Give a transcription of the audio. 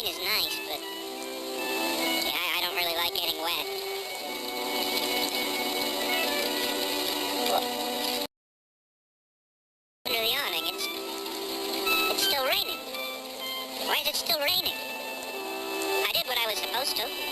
rain is nice, but yeah, I don't really like getting wet. Under the awning, it's still raining. Why is it still raining? I did what I was supposed to.